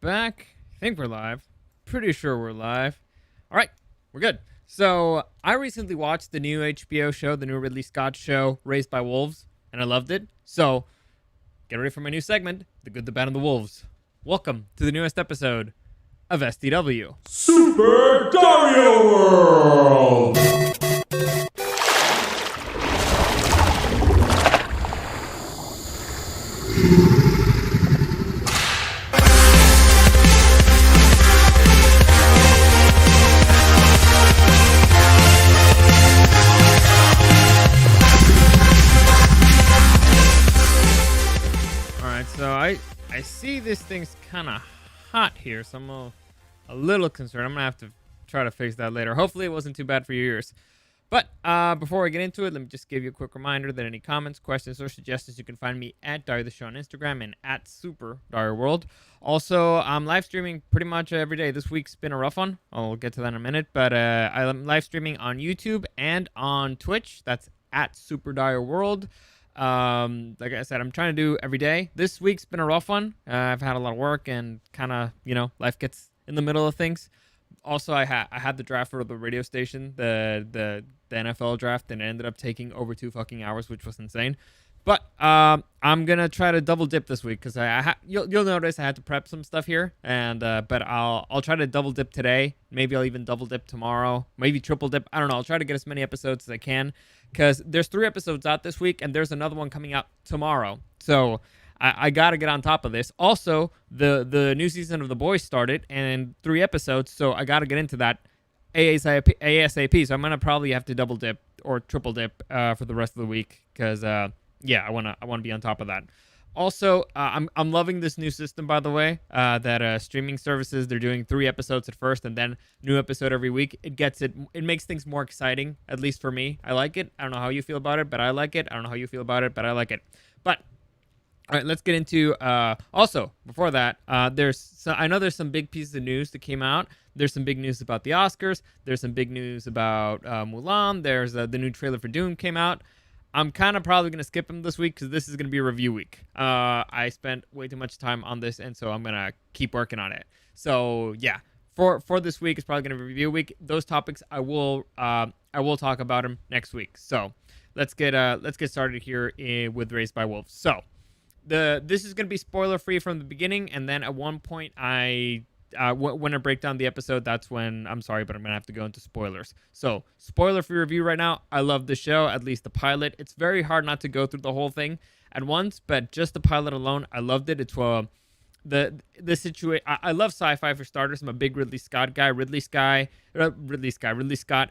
back. I think we're live. Pretty sure we're live. All right, we're good. So I recently watched the new HBO show, the new Ridley Scott show, Raised by Wolves, and I loved it. So get ready for my new segment, The Good, the Bad, and the Wolves. Welcome to the newest episode of SDW. Super Dario World! So I see this thing's kind of hot here, so I'm a little concerned. I'm going to have to try to fix that later. Hopefully it wasn't too bad for your ears. But before I get into it, let me just give you a quick reminder that any comments, questions, or suggestions, you can find me at Dario the Show on Instagram and at Super Dario World. Also, I'm live streaming pretty much every day. This week's been a rough one. I'll get to that in a minute. But I'm live streaming on YouTube and on Twitch. That's at Super Dario World. Like I said, I'm trying to do every day. This week's been a rough one. I've had a lot of work and kind of, life gets in the middle of things. Also, I had the draft for the radio station, the NFL draft, and it ended up taking over 2 fucking hours, which was insane. But I'm gonna try to double dip this week because you'll notice I had to prep some stuff here, and but I'll try to double dip today. Maybe I'll even double dip tomorrow. Maybe triple dip. I don't know. I'll try to get as many episodes as I can because there's 3 episodes out this week, and there's another one coming out tomorrow. So I gotta get on top of this. Also, the new season of The Boys started, and 3 episodes, so I gotta get into that ASAP. So I'm gonna probably have to double dip or triple dip for the rest of the week because I wanna be on top of that. Also, I'm loving this new system, by the way, that streaming services, they're doing 3 episodes at first and then new episode every week. It makes things more exciting, at least for me. I like it. I don't know how you feel about it, but I like it. I don't know how you feel about it, but I like it. But all right, let's get into. Also, before that, I know there's some big pieces of news that came out. There's some big news about the Oscars. There's some big news about Mulan. There's the new trailer for Dune came out. I'm kind of probably going to skip them this week because this is going to be a review week. I spent way too much time on this, and so I'm going to keep working on it. So, yeah, for this week, it's probably going to be a review week. Those topics, I will talk about them next week. So, let's get started here with Raised by Wolves. So, this is going to be spoiler-free from the beginning, and then at one point, when I break down the episode, that's when, I'm sorry, but I'm going to have to go into spoilers. So, spoiler-free review right now. I love the show, at least the pilot. It's very hard not to go through the whole thing at once, but just the pilot alone, I loved it. It's the situation. I love sci-fi for starters. I'm a big Ridley Scott guy. Ridley Scott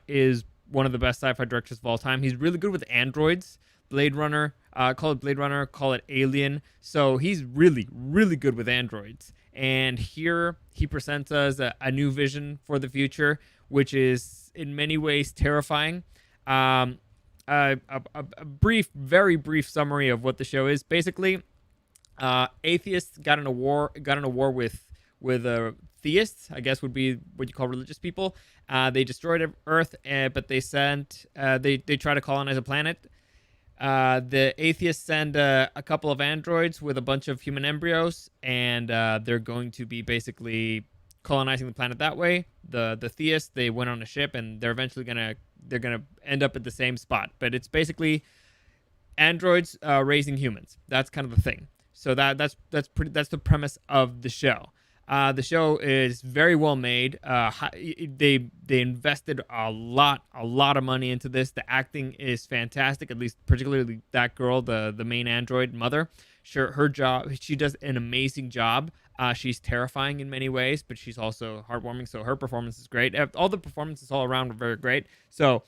is one of the best sci-fi directors of all time. He's really good with androids. Blade Runner, call it Blade Runner, call it Alien. So he's really, really good with androids. And here he presents us a new vision for the future, which is in many ways terrifying. A very brief summary of what the show is. Basically, atheists got in a war with theists, I guess would be what you call religious people. They destroyed Earth, but they try to colonize a planet. The atheists send a couple of androids with a bunch of human embryos, and they're going to be basically colonizing the planet that way. The theists, they went on a ship, and they're eventually gonna end up at the same spot. But it's basically androids raising humans. That's kind of the thing. So that's the premise of the show. The show is very well made. They invested a lot of money into this. The acting is fantastic, at least particularly that girl, the main android mother. Sure, her job, she does an amazing job. She's terrifying in many ways, but she's also heartwarming. So her performance is great. All the performances all around are very great. So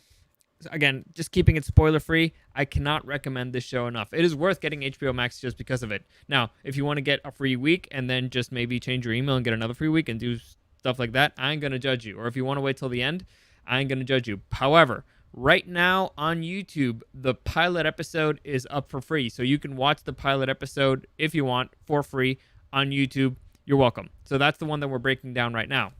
again, just keeping it spoiler-free, I cannot recommend this show enough. It is worth getting HBO Max just because of it. Now, if you want to get a free week and then just maybe change your email and get another free week and do stuff like that, I ain't going to judge you. Or if you want to wait till the end, I ain't going to judge you. However, right now on YouTube, the pilot episode is up for free. So you can watch the pilot episode if you want for free on YouTube. You're welcome. So that's the one that we're breaking down right now.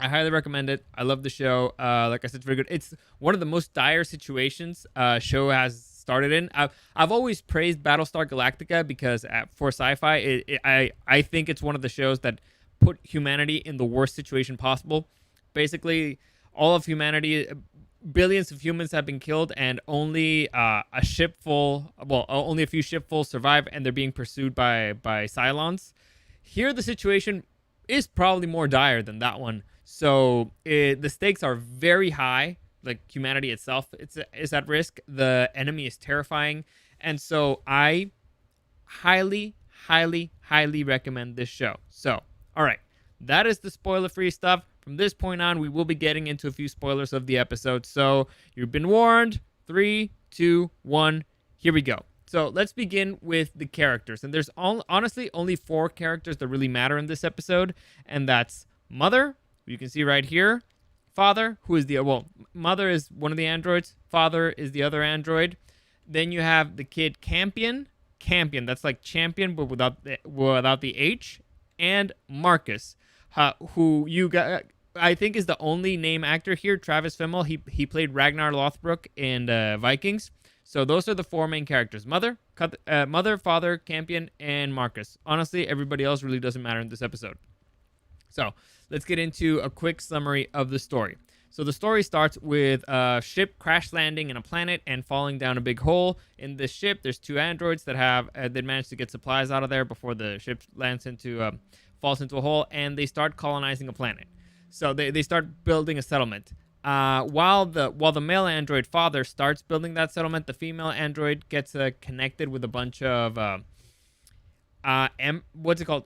I highly recommend it. I love the show. Like I said, it's very good. It's one of the most dire situations show has started in. I've always praised Battlestar Galactica because for sci-fi, I think it's one of the shows that put humanity in the worst situation possible. Basically, all of humanity, billions of humans have been killed, and only a ship full, well, only a few shipfuls survive, and they're being pursued by Cylons. Here, the situation is probably more dire than that one. So the stakes are very high. Like humanity itself, is at risk. The enemy is terrifying, and so I highly, highly, highly recommend this show. So, all right, that is the spoiler-free stuff. From this point on, we will be getting into a few spoilers of the episode. So you've been warned. 3, 2, 1. Here we go. So let's begin with the characters. And there's honestly only 4 characters that really matter in this episode. And that's Mother, who you can see right here. Father, who is Mother is one of the androids. Father is the other android. Then you have the kid Campion. Campion, that's like champion, but without the H. And Marcus, who you got, I think is the only name actor here. Travis Fimmel, he played Ragnar Lothbrok in Vikings. So those are the 4 main characters: Mother, Father, Campion, and Marcus. Honestly, everybody else really doesn't matter in this episode. So let's get into a quick summary of the story. So the story starts with a ship crash landing in a planet and falling down a big hole. In this ship, there's 2 androids that have they managed to get supplies out of there before the ship falls into a hole, and they start colonizing a planet. So they start building a settlement. While the male android Father starts building that settlement, the female android gets connected with a bunch of what's it called?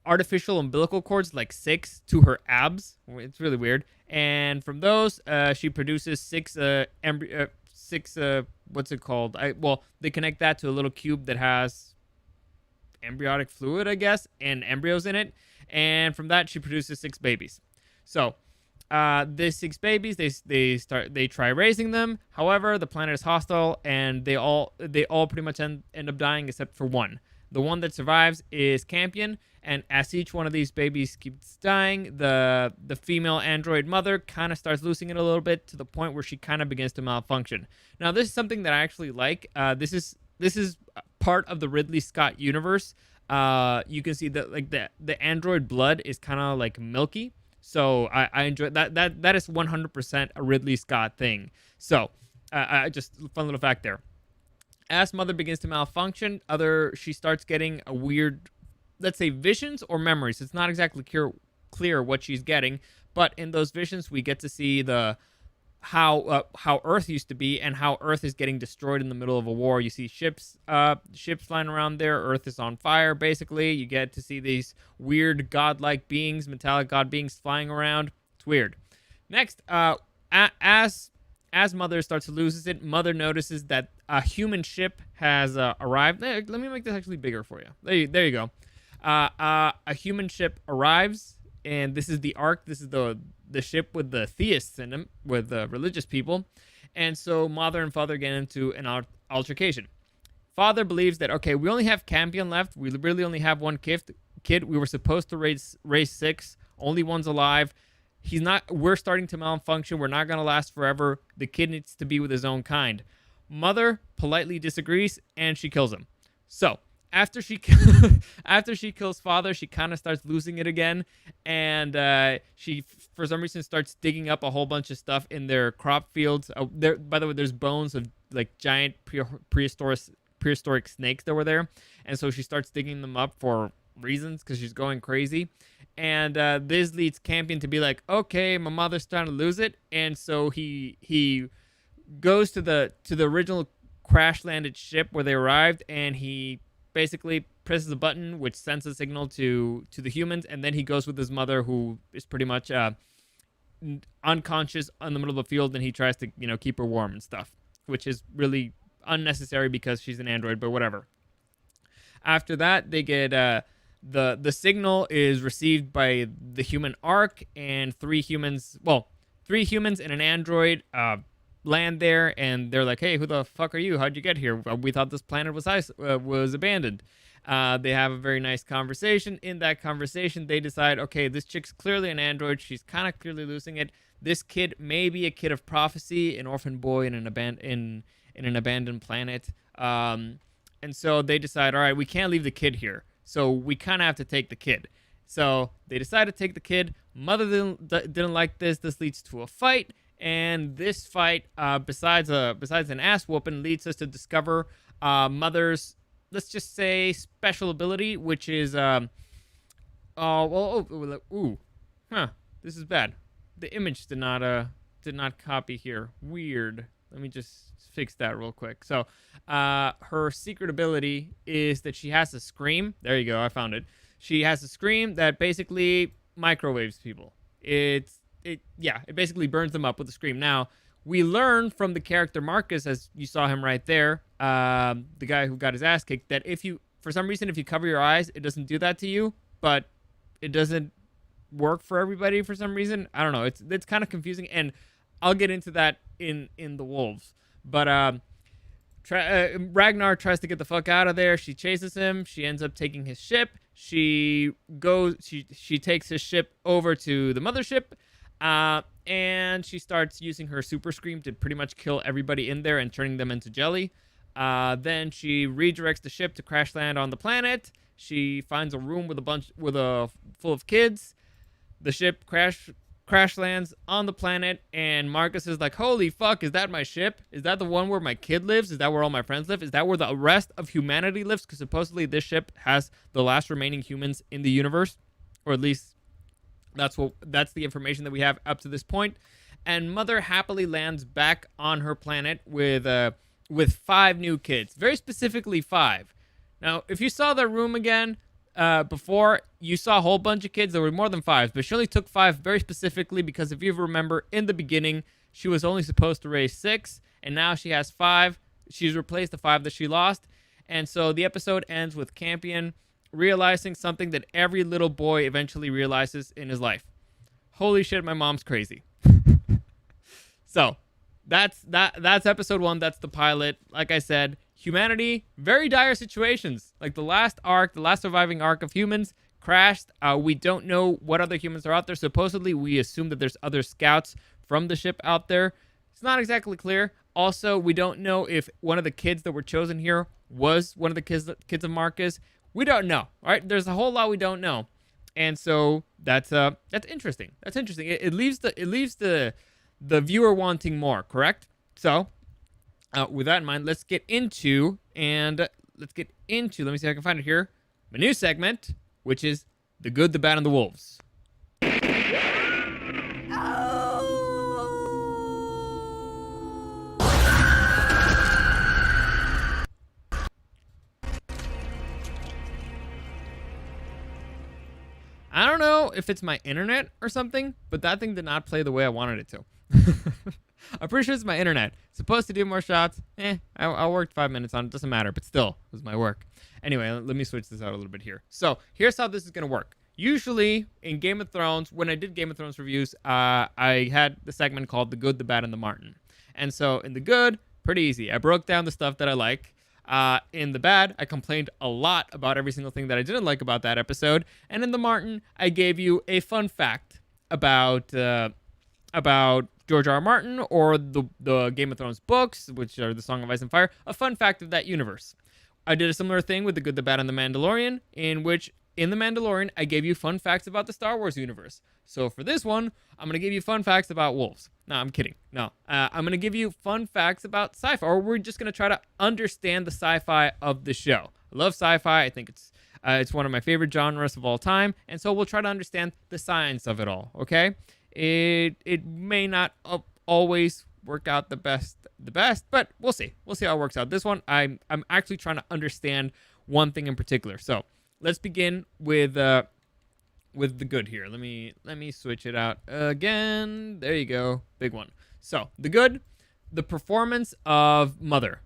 Artificial umbilical cords, like 6 to her abs. It's really weird. And from those, she produces 6 what's it called? They connect that to a little cube that has embryonic fluid, I guess, and embryos in it. And from that, she produces 6 babies. So, these 6 babies, they try raising them. However, the planet is hostile, and they all pretty much end up dying except for one. The one that survives is Campion, and as each one of these babies keeps dying, the female android mother kind of starts losing it a little bit, to the point where she kind of begins to malfunction. Now, this is something that I actually like. This is part of the Riddley Scott universe. You can see that like the android blood is kind of like milky. So I enjoy that. That is 100% a Riddley Scott thing. So I just fun little fact there. As Mother begins to malfunction, she starts getting a weird, let's say, visions or memories. It's not exactly clear what she's getting, but in those visions, we get to see how Earth used to be, and how Earth is getting destroyed in the middle of a war. You see ships flying around there. Earth is on fire, basically. You get to see these weird godlike beings, metallic god beings flying around. It's weird. Next, as Mother starts to lose it, Mother notices that a human ship has arrived. Let me make this actually bigger for you. There you go. A human ship arrives, and this is the Ark. This is the ship with the theists in them, with religious people. And so Mother and Father get into an altercation. Father believes that, okay, we only have Campion left. We really only have one kid. We were supposed to raise 6. Only one's alive. We're starting to malfunction. We're not going to last forever. The kid needs to be with his own kind. Mother politely disagrees, and she kills him. So after she kills Father, she kind of starts losing it again, and she for some reason starts digging up a whole bunch of stuff in their crop fields. By the way, there's bones of like giant prehistoric snakes that were there, and so she starts digging them up for reasons, because she's going crazy. And this leads Campion to be like, okay, my mother's starting to lose it, and so he goes to the original crash landed ship where they arrived, and he basically presses a button which sends a signal to the humans, and then he goes with his mother, who is pretty much unconscious in the middle of the field, and he tries to keep her warm and stuff, which is really unnecessary because she's an android, but whatever. After that, they get the signal is received by the human Ark, and 3 humans and an android land there, and they're like, hey, who the fuck are you? How'd you get here? We thought this planet was abandoned. They have a very nice conversation. In that conversation, they decide, okay, this chick's clearly an android. She's kind of clearly losing it. This kid may be a kid of prophecy, an orphan boy in an abandoned planet. And so they decide, all right, we can't leave the kid here, so we kind of have to take the kid. So they decide to take the kid. Mother didn't like this. This leads to a fight. And this fight, besides an ass whooping, leads us to discover Mother's, let's just say, special ability, which is this is bad. The image did not copy here. Weird. Let me just fix that real quick. So, her secret ability is that she has a scream. There you go. I found it. She has a scream that basically microwaves people. It basically burns them up with a scream. Now, we learn from the character Marcus, as you saw him right there, the guy who got his ass kicked, that for some reason, if you cover your eyes, it doesn't do that to you, but it doesn't work for everybody for some reason. I don't know. It's kind of confusing, and I'll get into that in the Wolves. But Ragnar tries to get the fuck out of there. She chases him. She ends up taking his ship. She takes his ship over to the mothership, and she starts using her super scream to pretty much kill everybody in there and turning them into jelly. Then she redirects the ship to crash land on the planet. She finds a room full of kids. The ship crash lands on the planet, and Marcus is like, holy fuck, is that my ship? Is that the one where my kid lives? Is that where all my friends live? Is that where the rest of humanity lives? Because supposedly this ship has the last remaining humans in the universe, or at least that's the information that we have up to this point. And Mother happily lands back on her planet with 5 new kids, very specifically 5. Now, if you saw that room again, before, you saw a whole bunch of kids. There were more than 5, but she only took 5 very specifically because if you remember, in the beginning, she was only supposed to raise 6, and now she has 5. She's replaced the 5 that she lost, and so the episode ends with Campion realizing something that every little boy eventually realizes in his life. Holy shit, my mom's crazy. So, that's episode 1. That's the pilot. Like I said, humanity, very dire situations. Like the last surviving arc of humans crashed. We don't know what other humans are out there. Supposedly, we assume that there's other scouts from the ship out there. It's not exactly clear. Also, we don't know if one of the kids that were chosen here was one of the kids of Marcus. We don't know. All right, there's a whole lot we don't know, and so that's interesting. That's interesting. It leaves the viewer wanting more. Correct? So. With that in mind, let's get into, let me see if I can find it here, my new segment, which is The Good, the Bad, and the Wolves. I don't know if it's my internet or something, but that thing did not play the way I wanted it to. I'm pretty sure it's my internet. Supposed to do more shots. I worked 5 minutes on it. Doesn't matter, but still, it was my work. Anyway, let me switch this out a little bit here. So here's how this is going to work. Usually in Game of Thrones, when I did Game of Thrones reviews, I had the segment called The Good, the Bad, and the Martin. And so in the good, pretty easy. I broke down the stuff that I like. In the bad, I complained a lot about every single thing that I didn't like about that episode. And in the Martin, I gave you a fun fact about George R. R. Martin or the Game of Thrones books, which are the Song of Ice and Fire, a fun fact of that universe. I did a similar thing with The Good, the Bad, and the Mandalorian, in which in the Mandalorian, I gave you fun facts about the Star Wars universe. So for this one, I'm going to give you fun facts about wolves. No, I'm kidding. No, I'm going to give you fun facts about sci-fi, or we're just going to try to understand the sci-fi of the show. I love sci-fi. I think it's one of my favorite genres of all time, and so we'll try to understand the science of it all, okay? It may not always work out the best, but we'll see. We'll see how it works out. This one, I'm actually trying to understand one thing in particular. So let's begin with the good here. Let me switch it out again. There you go, big one. So the good, the performance of Mother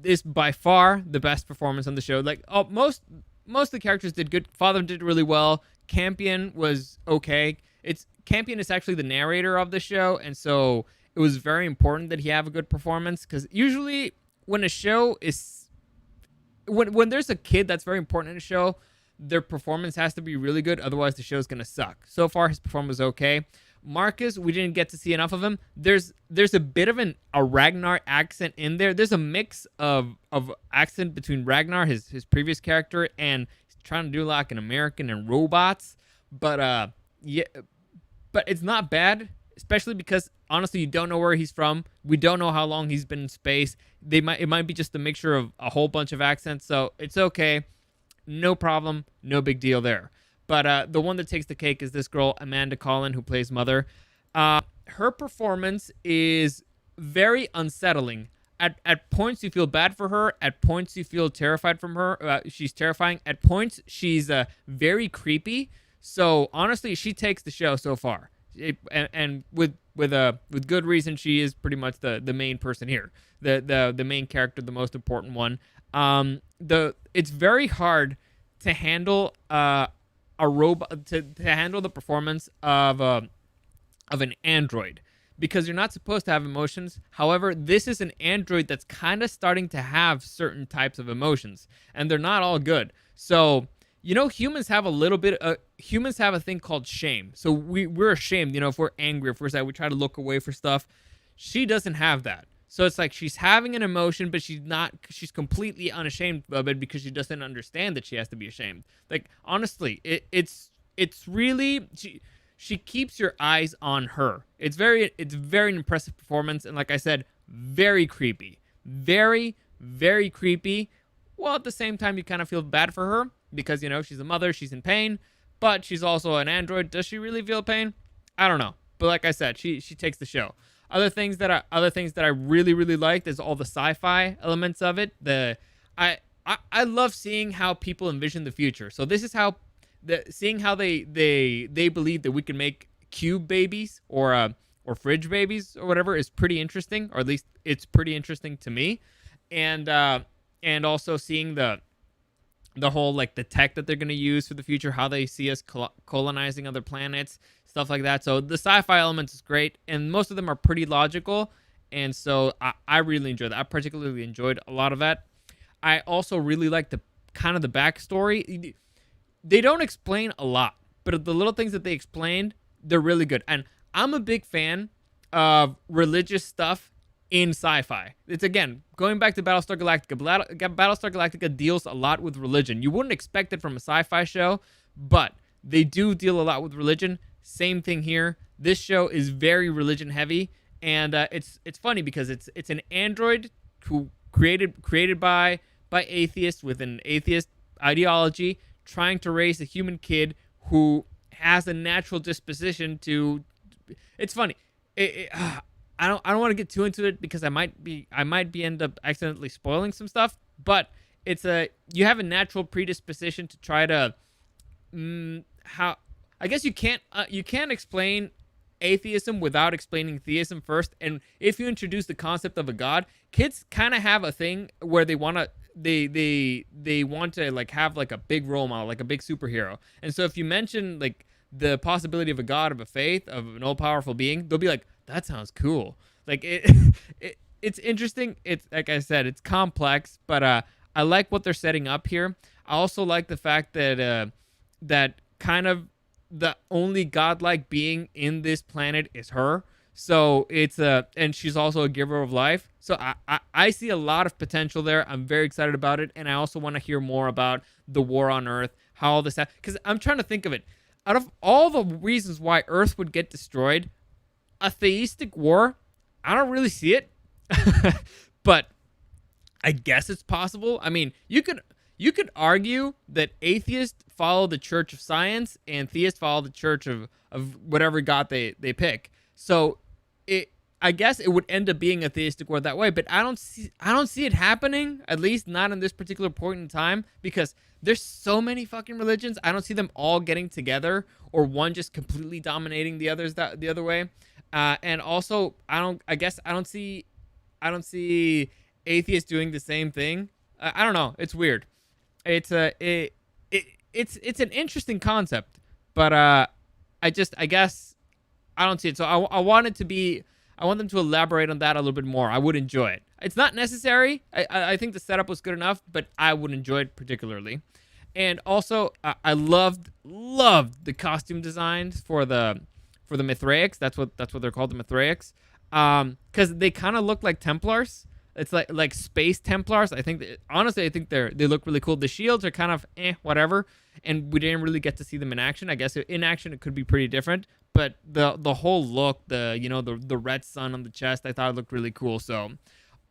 is by far the best performance on the show. Like most of the characters did good. Father did really well. Campion was okay. Campion is actually the narrator of the show, and so it was very important that he have a good performance, because usually when a show is when there's a kid that's very important in a show, their performance has to be really good, otherwise the show's gonna suck. So far his performance was okay. Marcus, we didn't get to see enough of him. There's a bit of a Ragnar accent in there. There's a mix of accent between Ragnar, his previous character, and he's trying to do like an American and robots. But yeah, but it's not bad, especially because honestly, you don't know where he's from. We don't know how long he's been in space. It might be just a mixture of a whole bunch of accents, so it's okay. No problem, no big deal there. But the one that takes the cake is this girl, Amanda Collin, who plays Mother. Her performance is very unsettling. At points, you feel bad for her. At points, you feel terrified from her. She's terrifying. At points, she's very creepy. So honestly, she takes the show so far. And with good reason, she is pretty much the main person here, the main character, the most important one. It's very hard to handle a robot to handle the performance of an android, because you're not supposed to have emotions. However, this is an android that's kind of starting to have certain types of emotions, and they're not all good. So, humans have humans have a thing called shame. So we're ashamed, if we're angry, if we're sad, we try to look away for stuff. She doesn't have that. So it's like she's having an emotion, but she's completely unashamed of it because she doesn't understand that she has to be ashamed. Like, honestly, it's really, she keeps your eyes on her. It's very impressive performance. And like I said, very creepy, very, very creepy. Well, at the same time, you kind of feel bad for her because, she's a mother, she's in pain, but she's also an android. Does she really feel pain? I don't know. But like I said, she takes the show. Other things that I really, really liked is all the sci-fi elements of it. I love seeing how people envision the future. So this is how seeing how they believe that we can make cube babies or fridge babies or whatever is pretty interesting, or at least it's pretty interesting to me. And also seeing the whole, like, the tech that they're going to use for the future, how they see us colonizing other planets, stuff like that. So the sci-fi elements is great, and most of them are pretty logical, and so I really enjoyed that. I particularly enjoyed a lot of that. I also really like the backstory. They don't explain a lot, but the little things that they explained, they're really good. And I'm a big fan of religious stuff in sci-fi. It's, again, going back to Battlestar Galactica. Battlestar Galactica deals a lot with religion. You wouldn't expect it from a sci-fi show, but they do deal a lot with religion. Same thing here. This show is very religion heavy, and it's funny because it's an android who created by atheists with an atheist ideology, trying to raise a human kid who has a natural disposition to. It's funny. I don't want to get too into it because I might be end up accidentally spoiling some stuff. But you have a natural predisposition to try to how. I guess you can't explain atheism without explaining theism first. And if you introduce the concept of a god, kids kind of have a thing where they want to like have like a big role model, like a big superhero. And so if you mention like the possibility of a god, of a faith, of an all powerful being, they'll be like, that sounds cool. Like it's interesting. It's, like I said, it's complex, but I like what they're setting up here. I also like the fact that that kind of the only godlike being in this planet is her. So it's and she's also a giver of life. So I see a lot of potential there. I'm very excited about it, and I also want to hear more about the war on Earth, how all this, because I'm trying to think of it. Out of all the reasons why Earth would get destroyed, a theistic war, I don't really see it. But I guess it's possible. I mean, you could argue that atheists follow the Church of Science and theists follow the Church of whatever god they pick. So I guess it would end up being a theistic war that way, but I don't see it happening, at least not in this particular point in time, because there's so many fucking religions. I don't see them all getting together or one just completely dominating the others the other way. And also I don't see atheists doing the same thing. I don't know. It's weird. It's it's an interesting concept, but I guess I don't see it. So I want them to elaborate on that a little bit more. I would enjoy it. It's not necessary. I think the setup was good enough, but I would enjoy it particularly. And also, I loved the costume designs for the Mithraics. That's what they're called, the Mithraics. Because they kind of look like Templars. It's like space Templars. I think honestly, I think they look really cool. The shields are kind of whatever, and we didn't really get to see them in action. I guess in action it could be pretty different, but the whole look, the red sun on the chest, I thought it looked really cool. So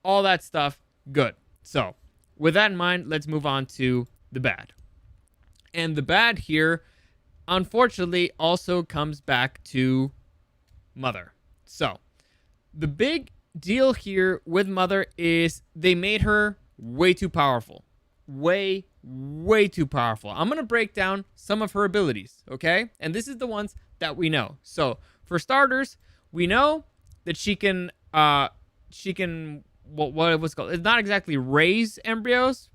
all that stuff, good. So with that in mind, let's move on to the bad. And the bad here, unfortunately, also comes back to Mother. So the big deal here with Mother is they made her way too powerful. Way too powerful. I'm going to break down some of her abilities, okay? And this is the ones that we know. So, for starters, we know that she can what was called, it's not exactly raise embryos.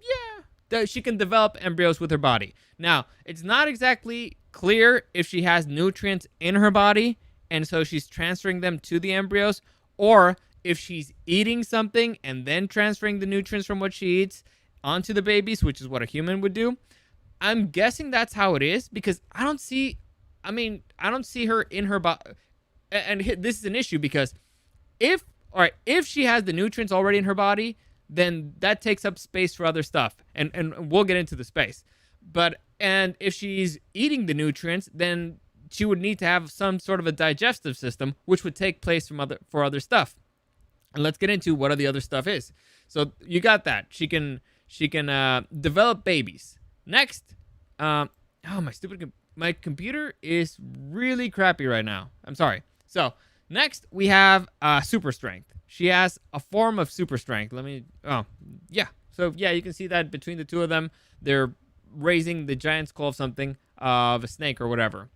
Yeah, that she can develop embryos with her body. Now, it's not exactly clear if she has nutrients in her body and so she's transferring them to the embryos, or if she's eating something and then transferring the nutrients from what she eats onto the babies, which is what a human would do. I'm guessing that's how it is, because I don't see her in her body. And this is an issue, because if she has the nutrients already in her body, then that takes up space for other stuff. And we'll get into the space. And if she's eating the nutrients, then she would need to have some sort of a digestive system, which would take place for other stuff. And let's get into what the other stuff is. So you got that. She can develop babies. Next, my computer is really crappy right now. I'm sorry. So next we have super strength. She has a form of super strength. So yeah, you can see that between the two of them, they're raising the giant skull of something, of a snake or whatever.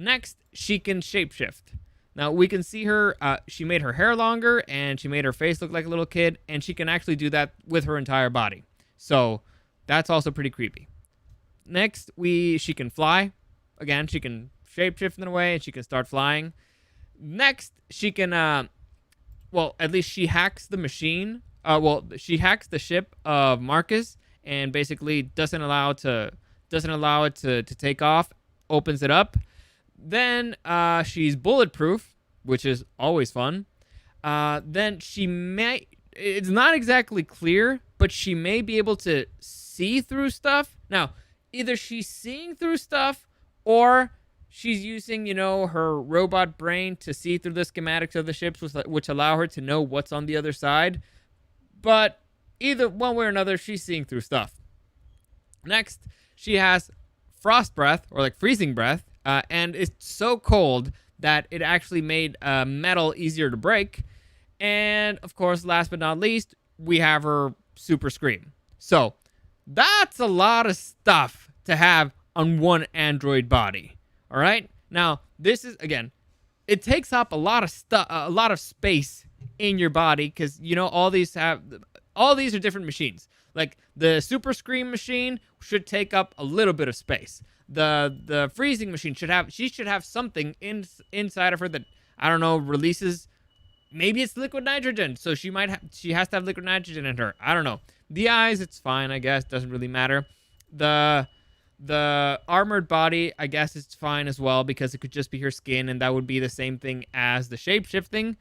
Next, she can shapeshift. Now, we can see her, she made her hair longer, and she made her face look like a little kid, and she can actually do that with her entire body. So, that's also pretty creepy. Next, she can fly. Again, she can shapeshift in a way, and she can start flying. Next, she can, at least she hacks the machine. She hacks the ship of Marcus, and basically doesn't allow it to take off, opens it up. Then she's bulletproof, which is always fun. Then it's not exactly clear, but she may be able to see through stuff. Now, either she's seeing through stuff, or she's using, her robot brain to see through the schematics of the ships, which allow her to know what's on the other side. But either one way or another, she's seeing through stuff. Next, she has frost breath, or like freezing breath. And it's so cold that it actually made metal easier to break. And, of course, last but not least, we have her super scream. So, that's a lot of stuff to have on one android body. All right? Now, this is, again, it takes up a lot of space in your body, because, all these are different machines. Like, the super scream machine should take up a little bit of space. The freezing machine should have something inside of her that, I don't know, releases, maybe it's liquid nitrogen, so she has to have liquid nitrogen in her. I don't know. The eyes, it's fine, I guess, doesn't really matter. The armored body, I guess it's fine as well, because it could just be her skin, and that would be the same thing as the shapeshifting.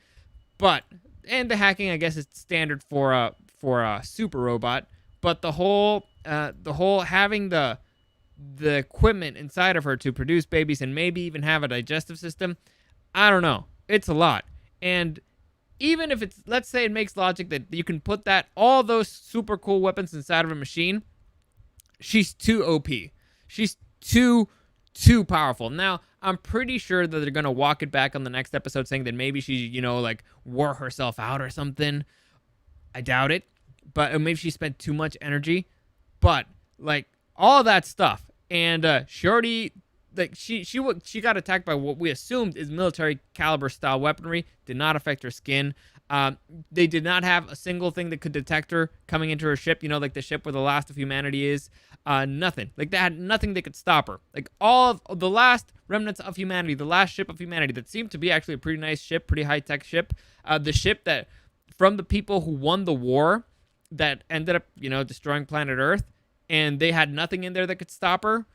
And the hacking, I guess, is standard for a super robot. But the whole having the equipment inside of her to produce babies and maybe even have a digestive system, I don't know. It's a lot. And even if let's say it makes logic that you can put all those super cool weapons inside of a machine, she's too OP. She's too powerful. Now, I'm pretty sure that they're going to walk it back on the next episode, saying that maybe she, wore herself out or something. I doubt it. But maybe she spent too much energy. But, all that stuff. And Shorty, she got attacked by what we assumed is military caliber style weaponry. Did not affect her skin. They did not have a single thing that could detect her coming into her ship. Like the ship where the last of humanity is. Nothing. They had nothing that could stop her. All of the last remnants of humanity, the last ship of humanity that seemed to be actually a pretty nice ship, pretty high tech ship. The ship that from the people who won the war that ended up, destroying planet Earth. And they had nothing in there that could stop her.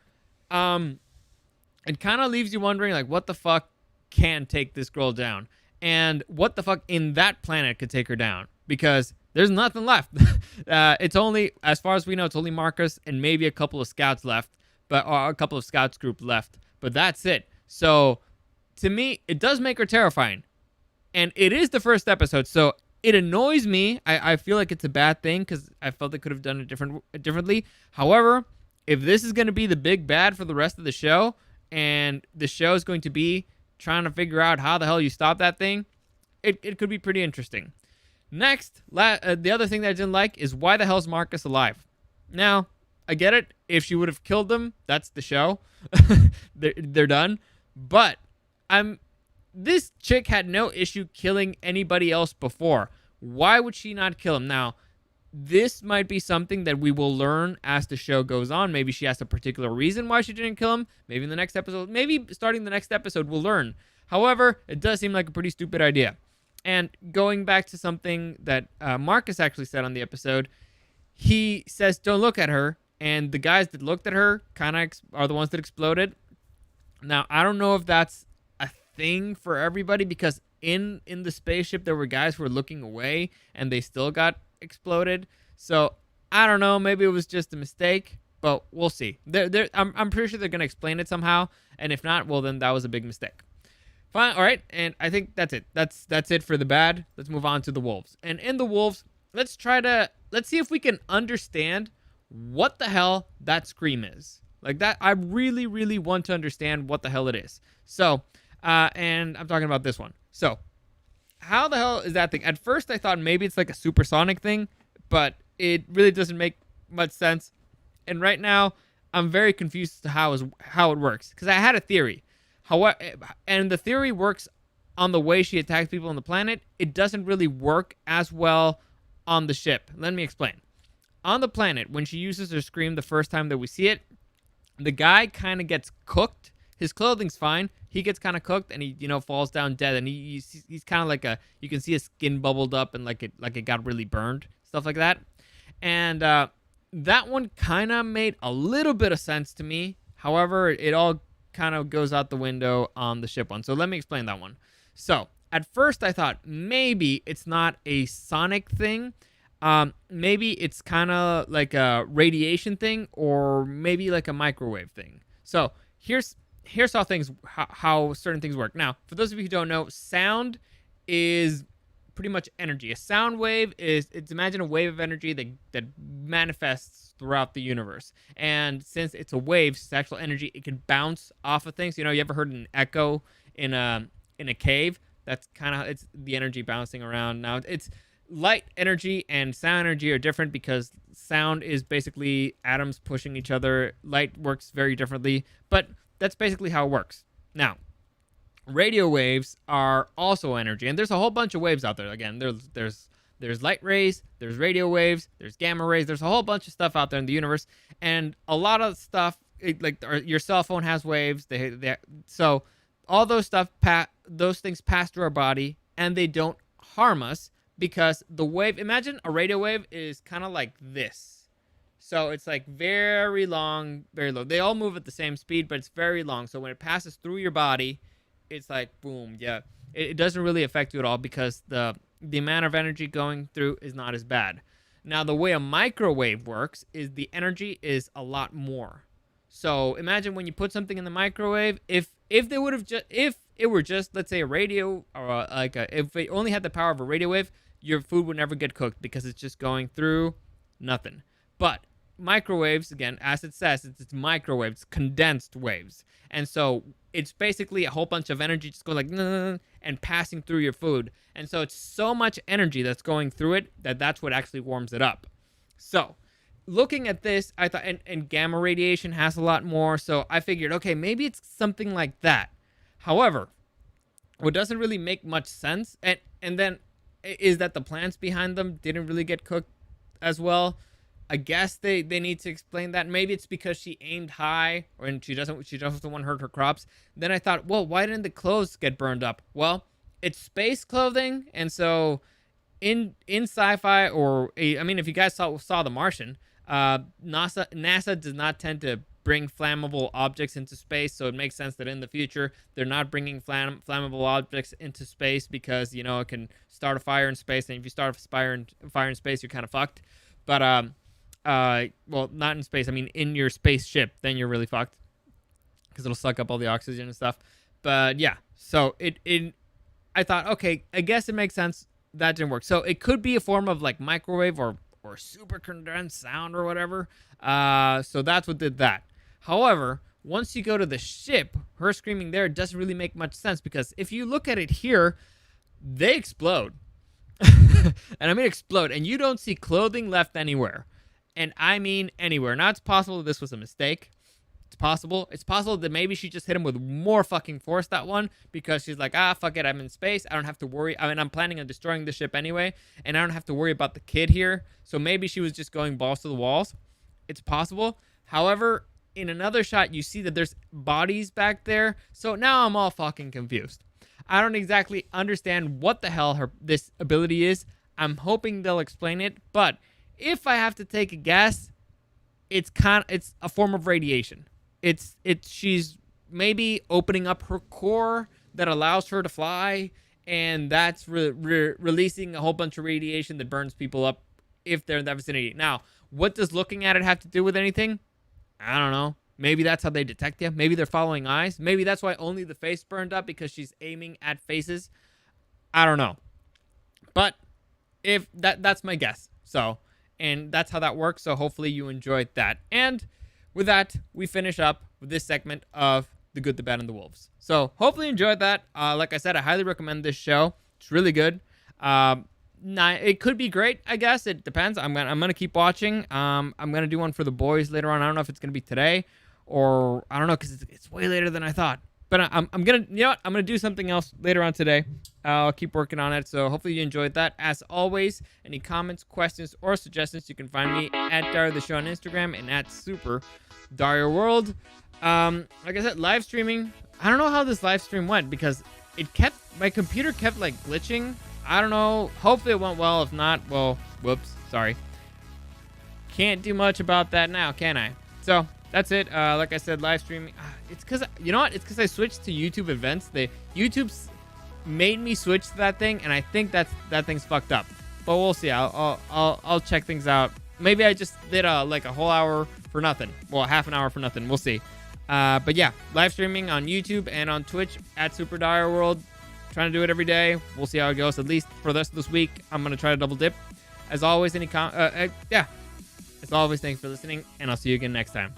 It kind of leaves you wondering, what the fuck can take this girl down? And what the fuck in that planet could take her down? Because There's nothing left. It's only, as far as we know, it's only Marcus and maybe a couple of scouts left, or a couple of scouts group left. But that's it. So to me, it does make her terrifying. And it is the first episode, so it annoys me. I feel like it's a bad thing because I felt they could have done it differently. However, if this is going to be the big bad for the rest of the show, and the show is going to be trying to figure out how the hell you stop that thing, it could be pretty interesting. Next, the other thing that I didn't like is why the hell is Marcus alive? Now, I get it. If she would have killed them, that's the show. they're done. But this chick had no issue killing anybody else before. Why would she not kill him? Now, this might be something that we will learn as the show goes on. Maybe she has a particular reason why she didn't kill him. Maybe in the next episode, maybe starting the next episode, we'll learn. However, it does seem like a pretty stupid idea. And going back to something that Marcus actually said on the episode, he says, don't look at her. And the guys that looked at her kind of are the ones that exploded. Now, I don't know if that's a thing for everybody, because in the spaceship, there were guys who were looking away and they still got exploded. So I don't know. Maybe it was just a mistake, but we'll see. I'm pretty sure they're going to explain it somehow. And if not, well, then that was a big mistake. Fine. All right. And I think that's it. That's it for the bad. Let's move on to the wolves. And in the wolves, let's see if we can understand what the hell that scream is. Like that, I really, really want to understand what the hell it is. So, and I'm talking about this one. So, how the hell is that thing? At first, I thought maybe it's like a supersonic thing, but it really doesn't make much sense. And right now, I'm very confused as to how it works, because I had a theory. And the theory works on the way she attacks people on the planet. It doesn't really work as well on the ship. Let me explain. On the planet, when she uses her scream the first time that we see it, the guy kind of gets cooked. His clothing's fine. He gets kind of cooked, and he falls down dead. And he's kind of like you can see his skin bubbled up and like it got really burned, stuff like that. And that one kind of made a little bit of sense to me. However, it all kind of goes out the window on the ship one. So let me explain that one. So at first I thought maybe it's not a sonic thing. Maybe it's kind of like a radiation thing, or maybe like a microwave thing. So here's how certain things work. Now, for those of you who don't know, sound is pretty much energy. A sound wave imagine a wave of energy that manifests throughout the universe. And since it's a wave, it's actual energy, it can bounce off of things. You ever heard an echo in a cave? That's kind of, it's the energy bouncing around. Now, it's light energy and sound energy are different, because sound is basically atoms pushing each other. Light works very differently, but that's basically how it works. Now, radio waves are also energy, and there's a whole bunch of waves out there. Again, there's light rays, there's radio waves, there's gamma rays, there's a whole bunch of stuff out there in the universe, and a lot of stuff, your cell phone has waves. So all those those things pass through our body, and they don't harm us, because the wave, imagine a radio wave is kind of like this. So it's like very long, very low. They all move at the same speed, but it's very long. So when it passes through your body, it's like boom, yeah. It doesn't really affect you at all, because the amount of energy going through is not as bad. Now, the way a microwave works is the energy is a lot more. So imagine when you put something in the microwave, if it were just, let's say, a radio, or if it only had the power of a radio wave, your food would never get cooked, because it's just going through nothing. But microwaves, again, as it says, it's microwaves, condensed waves. And so it's basically a whole bunch of energy just going like and passing through your food. And so it's so much energy that's going through it that's what actually warms it up. So looking at this, I thought, and gamma radiation has a lot more. So I figured, okay, maybe it's something like that. However, what doesn't really make much sense, and then is that the plants behind them didn't really get cooked as well. I guess they need to explain that. Maybe it's because she aimed high, and she doesn't want to hurt her crops. Then I thought, well, why didn't the clothes get burned up? Well, it's space clothing, and so in sci-fi, if you guys saw The Martian, NASA does not tend to bring flammable objects into space, so it makes sense that in the future they're not bringing flammable objects into space because, you know, it can start a fire in space, and if you start a fire in space, you're kind of fucked. But well, not in space. I mean, in your spaceship, then you're really fucked because it'll suck up all the oxygen and stuff. But yeah, so I thought, okay, I guess it makes sense. That didn't work. So it could be a form of like microwave or super condensed sound or whatever. So that's what did that. However, once you go to the ship, her screaming there doesn't really make much sense, because if you look at it here, they explode. And I mean explode, and you don't see clothing left anywhere. And I mean anywhere. Now, it's possible that this was a mistake. It's possible. It's possible that maybe she just hit him with more fucking force, that one, because she's like, fuck it, I'm in space. I don't have to worry. I mean, I'm planning on destroying the ship anyway, and I don't have to worry about the kid here. So maybe she was just going balls to the walls. It's possible. However, in another shot, you see that there's bodies back there. So now I'm all fucking confused. I don't exactly understand what the hell this ability is. I'm hoping they'll explain it, but if I have to take a guess, it's a form of radiation. She's maybe opening up her core that allows her to fly, and that's releasing a whole bunch of radiation that burns people up if they're in that vicinity. Now, what does looking at it have to do with anything? I don't know. Maybe that's how they detect you. Maybe they're following eyes. Maybe that's why only the face burned up, because she's aiming at faces. I don't know. But if that's my guess. So, and that's how that works. So hopefully you enjoyed that. And with that, we finish up with this segment of The Good, the Bad, and the Wolves. So hopefully you enjoyed that. Like I said, I highly recommend this show. It's really good. It could be great, I guess. It depends. I'm gonna keep watching. I'm gonna do one for the boys later on. I don't know if it's gonna be today, or I don't know, because it's way later than I thought. But I'm gonna, you know what? I'm gonna do something else later on today. I'll keep working on it. So hopefully you enjoyed that. As always, any comments, questions, or suggestions, you can find me at Dario the Show on Instagram and at Super Dario World. Like I said, live streaming. I don't know how this live stream went, because my computer kept like glitching. I don't know. Hopefully it went well. If not, well, whoops. Sorry. Can't do much about that now, can I? So that's it. Like I said, live streaming. It's because, you know what? It's because I switched to YouTube events. YouTube's made me switch to that thing, and I think that thing's fucked up. But we'll see. I'll check things out. Maybe I just did like a whole hour for nothing. Well, half an hour for nothing. We'll see. But yeah, live streaming on YouTube and on Twitch at Super Dario World. Trying to do it every day. We'll see how it goes. At least for the rest of this week, I'm gonna try to double dip. As always, as always, thanks for listening, and I'll see you again next time.